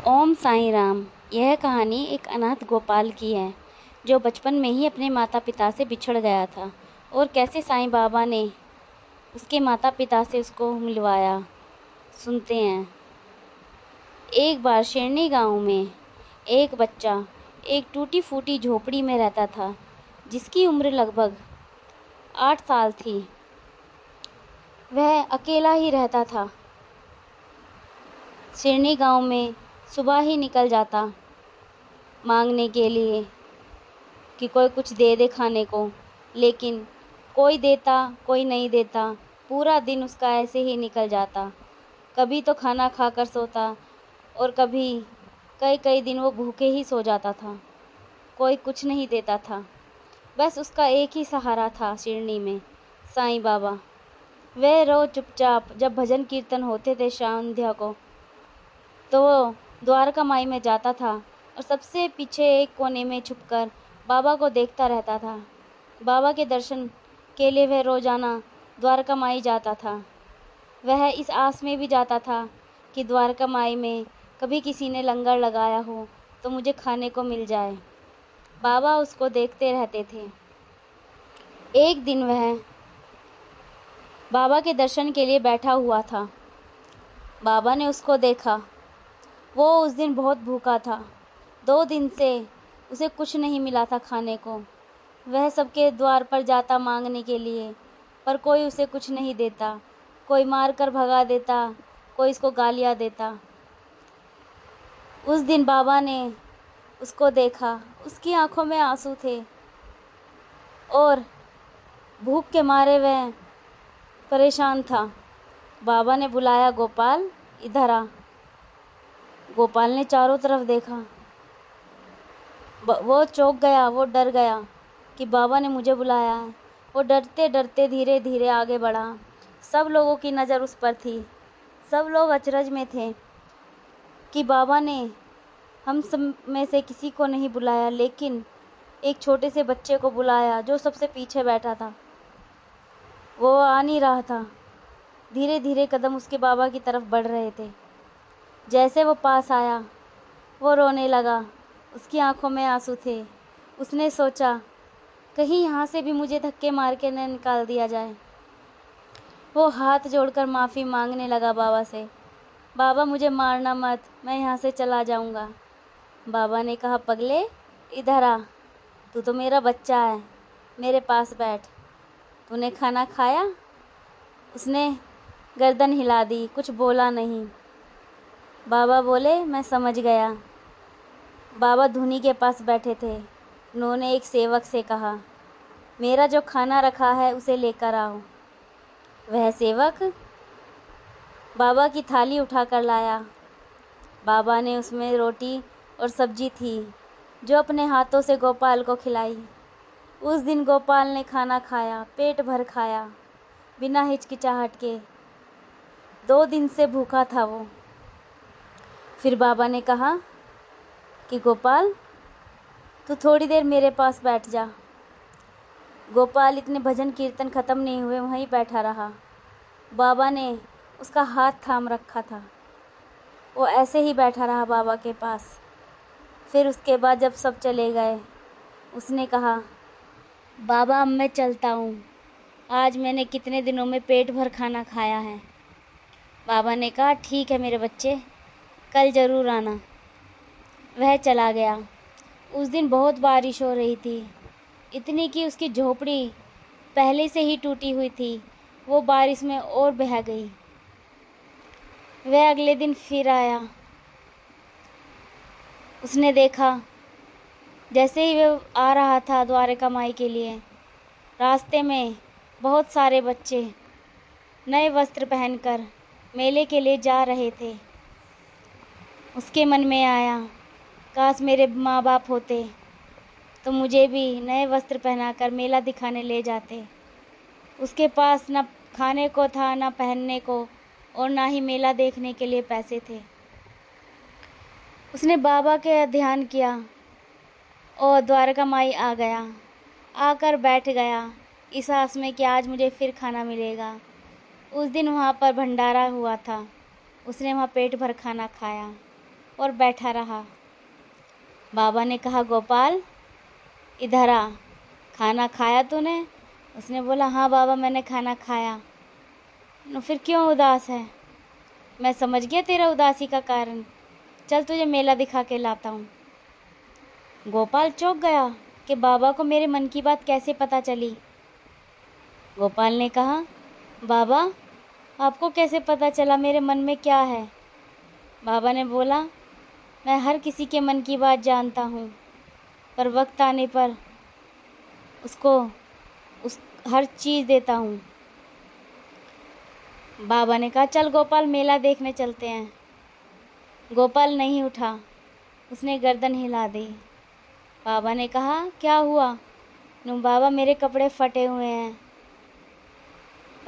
ओम साईं राम। यह कहानी एक अनाथ गोपाल की है जो बचपन में ही अपने माता पिता से बिछड़ गया था और कैसे साईं बाबा ने उसके माता पिता से उसको मिलवाया। सुनते हैं। एक बार शेरनी गांव में एक बच्चा एक टूटी फूटी झोपड़ी में रहता था जिसकी उम्र लगभग 8 साल थी। वह अकेला ही रहता था। शेरनी गांव में सुबह ही निकल जाता मांगने के लिए कि कोई कुछ दे दे खाने को, लेकिन कोई देता कोई नहीं देता। पूरा दिन उसका ऐसे ही निकल जाता। कभी तो खाना खाकर सोता और कभी कई कई दिन वो भूखे ही सो जाता था। कोई कुछ नहीं देता था। बस उसका एक ही सहारा था शेरनी में, साईं बाबा। वह रोज चुपचाप जब भजन कीर्तन होते थे संध्या को, तो वो द्वारका माई में जाता था और सबसे पीछे एक कोने में छुपकर बाबा को देखता रहता था। बाबा के दर्शन के लिए वह रोजाना द्वारका माई जाता था। वह इस आस में भी जाता था कि द्वारका माई में कभी किसी ने लंगर लगाया हो तो मुझे खाने को मिल जाए। बाबा उसको देखते रहते थे। एक दिन वह बाबा के दर्शन के लिए बैठा हुआ था। बाबा ने उसको देखा। वो उस दिन बहुत भूखा था। 2 दिन से उसे कुछ नहीं मिला था खाने को। वह सबके द्वार पर जाता मांगने के लिए, पर कोई उसे कुछ नहीं देता। कोई मार कर भगा देता, कोई इसको गालियाँ देता। उस दिन बाबा ने उसको देखा। उसकी आंखों में आंसू थे और भूख के मारे वह परेशान था। बाबा ने बुलाया, गोपाल इधर आ। गोपाल ने चारों तरफ देखा। वो चौंक गया, वो डर गया कि बाबा ने मुझे बुलाया है। वो डरते डरते धीरे धीरे आगे बढ़ा। सब लोगों की नज़र उस पर थी। सब लोग अचरज में थे कि बाबा ने हम सब में से किसी को नहीं बुलाया, लेकिन एक छोटे से बच्चे को बुलाया जो सबसे पीछे बैठा था। वो आ नहीं रहा था। धीरे धीरे कदम उसके बाबा की तरफ बढ़ रहे थे। जैसे वो पास आया, वो रोने लगा। उसकी आंखों में आंसू थे। उसने सोचा, कहीं यहाँ से भी मुझे धक्के मार के न निकाल दिया जाए। वो हाथ जोड़कर माफ़ी मांगने लगा बाबा से। बाबा मुझे मारना मत, मैं यहाँ से चला जाऊँगा। बाबा ने कहा, पगले इधर आ। तू तो मेरा बच्चा है, मेरे पास बैठ। तूने खाना खाया? उसने गर्दन हिला दी, कुछ बोला नहीं। बाबा बोले, मैं समझ गया। बाबा धुनी के पास बैठे थे। उन्होंने एक सेवक से कहा, मेरा जो खाना रखा है उसे लेकर आओ। वह सेवक बाबा की थाली उठाकर लाया। बाबा ने उसमें रोटी और सब्जी थी जो अपने हाथों से गोपाल को खिलाई। उस दिन गोपाल ने खाना खाया, पेट भर खाया, बिना हिचकिचाहट के। 2 दिन से भूखा था वो। फिर बाबा ने कहा कि गोपाल, तू थोड़ी देर मेरे पास बैठ जा। गोपाल इतने भजन कीर्तन ख़त्म नहीं हुए वहीं बैठा रहा। बाबा ने उसका हाथ थाम रखा था। वो ऐसे ही बैठा रहा बाबा के पास। फिर उसके बाद जब सब चले गए, उसने कहा, बाबा अब मैं चलता हूँ। आज मैंने कितने दिनों में पेट भर खाना खाया है। बाबा ने कहा, ठीक है मेरे बच्चे, कल ज़रूर आना। वह चला गया। उस दिन बहुत बारिश हो रही थी, इतनी कि उसकी झोपड़ी पहले से ही टूटी हुई थी। वो बारिश में और बह गई। वह अगले दिन फिर आया। उसने देखा, जैसे ही वह आ रहा था द्वारका माई के लिए, रास्ते में बहुत सारे बच्चे नए वस्त्र पहनकर मेले के लिए जा रहे थे। उसके मन में आया, काश मेरे माँ बाप होते तो मुझे भी नए वस्त्र पहनाकर मेला दिखाने ले जाते। उसके पास न खाने को था, न पहनने को, और ना ही मेला देखने के लिए पैसे थे। उसने बाबा के ध्यान किया और द्वारका माई आ गया। आकर बैठ गया इस आस में कि आज मुझे फिर खाना मिलेगा। उस दिन वहाँ पर भंडारा हुआ था। उसने वहाँ पेट भर खाना खाया। और बैठा रहा। बाबा ने कहा, गोपाल इधर आ, खाना खाया तूने? उसने बोला, हाँ बाबा मैंने खाना खाया। फिर क्यों उदास है? मैं समझ गया तेरा उदासी का कारण, चल तुझे मेला दिखा के लाता हूँ। गोपाल चौंक गया कि बाबा को मेरे मन की बात कैसे पता चली। गोपाल ने कहा, बाबा आपको कैसे पता चला मेरे मन में क्या है? बाबा ने बोला, मैं हर किसी के मन की बात जानता हूँ, पर वक्त आने पर उसको हर चीज़ देता हूँ। बाबा ने कहा, चल गोपाल मेला देखने चलते हैं। गोपाल नहीं उठा, उसने गर्दन हिला दी। बाबा ने कहा, क्या हुआ? बाबा मेरे कपड़े फटे हुए हैं,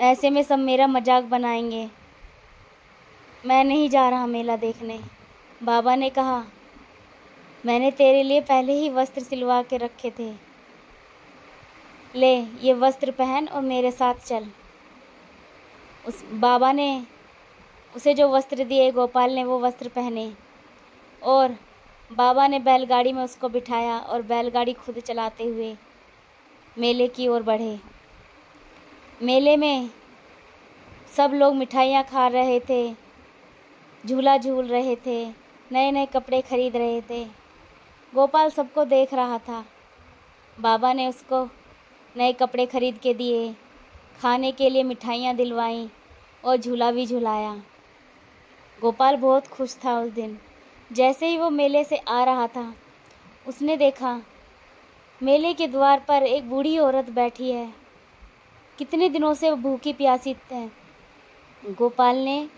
ऐसे में सब मेरा मजाक बनाएंगे, मैं नहीं जा रहा मेला देखने। बाबा ने कहा, मैंने तेरे लिए पहले ही वस्त्र सिलवा के रखे थे, ले ये वस्त्र पहन और मेरे साथ चल। उस बाबा ने उसे जो वस्त्र दिए, गोपाल ने वो वस्त्र पहने और बाबा ने बैलगाड़ी में उसको बिठाया और बैलगाड़ी खुद चलाते हुए मेले की ओर बढ़े। मेले में सब लोग मिठाइयाँ खा रहे थे, झूला झूल रहे थे, नए नए कपड़े खरीद रहे थे। गोपाल सबको देख रहा था। बाबा ने उसको नए कपड़े खरीद के दिए, खाने के लिए मिठाइयाँ दिलवाईं और झूला भी झुलाया। गोपाल बहुत खुश था उस दिन। जैसे ही वो मेले से आ रहा था, उसने देखा मेले के द्वार पर एक बूढ़ी औरत बैठी है। कितने दिनों से वो भूखी प्यासी है। गोपाल ने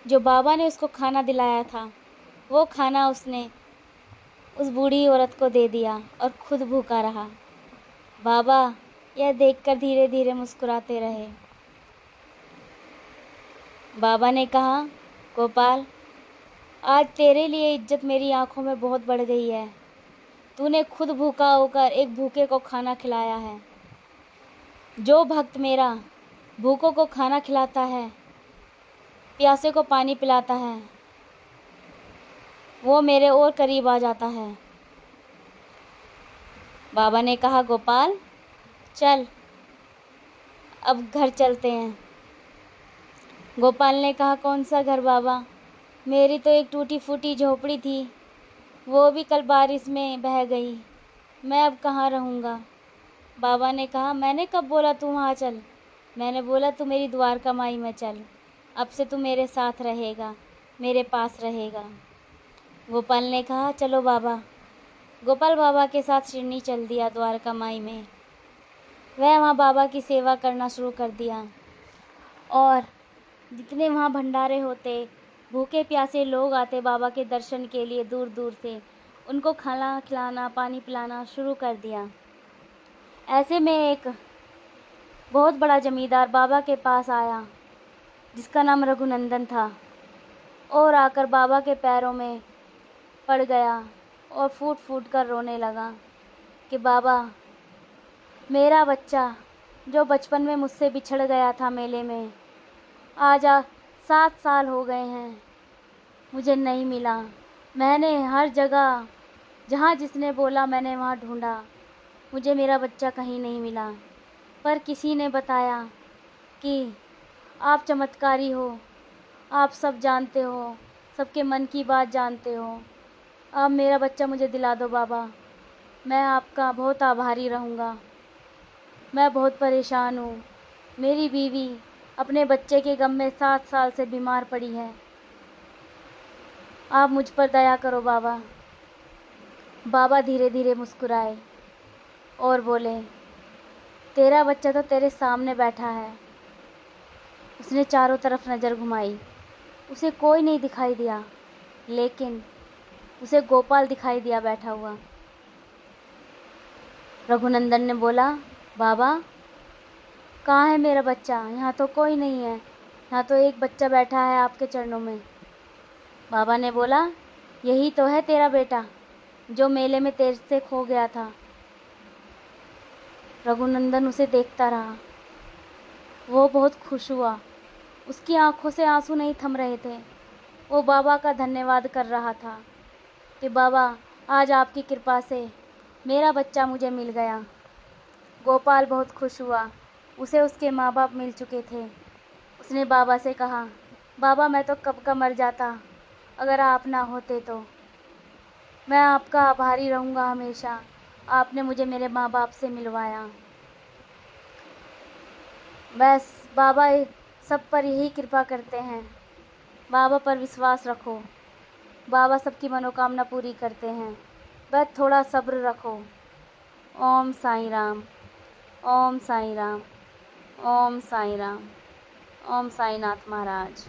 जो बाबा ने उसको खाना दिलाया था, वो खाना उसने उस बूढ़ी औरत को दे दिया और खुद भूखा रहा। बाबा यह देखकर धीरे धीरे मुस्कुराते रहे। बाबा ने कहा, गोपाल आज तेरे लिए इज्जत मेरी आंखों में बहुत बढ़ गई है। तूने खुद भूखा होकर एक भूखे को खाना खिलाया है। जो भक्त मेरा भूखों को खाना खिलाता है, प्यासे को पानी पिलाता है, वो मेरे और करीब आ जाता है। बाबा ने कहा, गोपाल चल अब घर चलते हैं। गोपाल ने कहा, कौन सा घर बाबा? मेरी तो एक टूटी फूटी झोपड़ी थी, वो भी कल बारिश में बह गई, मैं अब कहाँ रहूँगा? बाबा ने कहा, मैंने कब बोला तू वहाँ चल? मैंने बोला तू मेरी द्वारका माई में चल, अब से तू मेरे साथ रहेगा, मेरे पास रहेगा। गोपाल ने कहा, चलो बाबा। गोपाल बाबा के साथ शिरडी चल दिया द्वारका माई में। वह वहाँ बाबा की सेवा करना शुरू कर दिया और जितने वहाँ भंडारे होते, भूखे प्यासे लोग आते बाबा के दर्शन के लिए दूर दूर से, उनको खाना खिलाना पानी पिलाना शुरू कर दिया। ऐसे में एक बहुत बड़ा जमींदार बाबा के पास आया, जिसका नाम रघुनंदन था, और आकर बाबा के पैरों में पड़ गया और फूट फूट कर रोने लगा कि बाबा मेरा बच्चा जो बचपन में मुझसे बिछड़ गया था मेले में, आज 7 साल हो गए हैं, मुझे नहीं मिला। मैंने हर जगह जहाँ जिसने बोला मैंने वहाँ ढूंढा, मुझे मेरा बच्चा कहीं नहीं मिला। पर किसी ने बताया कि आप चमत्कारी हो, आप सब जानते हो, सबके मन की बात जानते हो, अब मेरा बच्चा मुझे दिला दो बाबा, मैं आपका बहुत आभारी रहूँगा। मैं बहुत परेशान हूँ, मेरी बीवी अपने बच्चे के गम में 7 साल से बीमार पड़ी है, आप मुझ पर दया करो बाबा। बाबा धीरे धीरे मुस्कुराए और बोले, तेरा बच्चा तो तेरे सामने बैठा है। उसने चारों तरफ नज़र घुमाई, उसे कोई नहीं दिखाई दिया, लेकिन उसे गोपाल दिखाई दिया बैठा हुआ। रघुनंदन ने बोला, बाबा कहाँ है मेरा बच्चा? यहाँ तो कोई नहीं है, यहाँ तो एक बच्चा बैठा है आपके चरणों में। बाबा ने बोला, यही तो है तेरा बेटा जो मेले में तेरे से खो गया था। रघुनंदन उसे देखता रहा, वो बहुत खुश हुआ, उसकी आंखों से आंसू नहीं थम रहे थे, वो बाबा का धन्यवाद कर रहा था। कि बाबा आज आपकी कृपा से मेरा बच्चा मुझे मिल गया। गोपाल बहुत खुश हुआ। उसे उसके माँ बाप मिल चुके थे। उसने बाबा से कहा, बाबा मैं तो कब का मर जाता अगर आप ना होते तो। मैं आपका आभारी रहूँगा हमेशा, आपने मुझे मेरे माँ बाप से मिलवाया। बस बाबा सब पर यही कृपा करते हैं। बाबा पर विश्वास रखो, बाबा सबकी मनोकामना पूरी करते हैं। बस थोड़ा सब्र रखो। ओम साईं राम, ओम साईं राम, ओम साईं राम, ओम साईनाथ महाराज।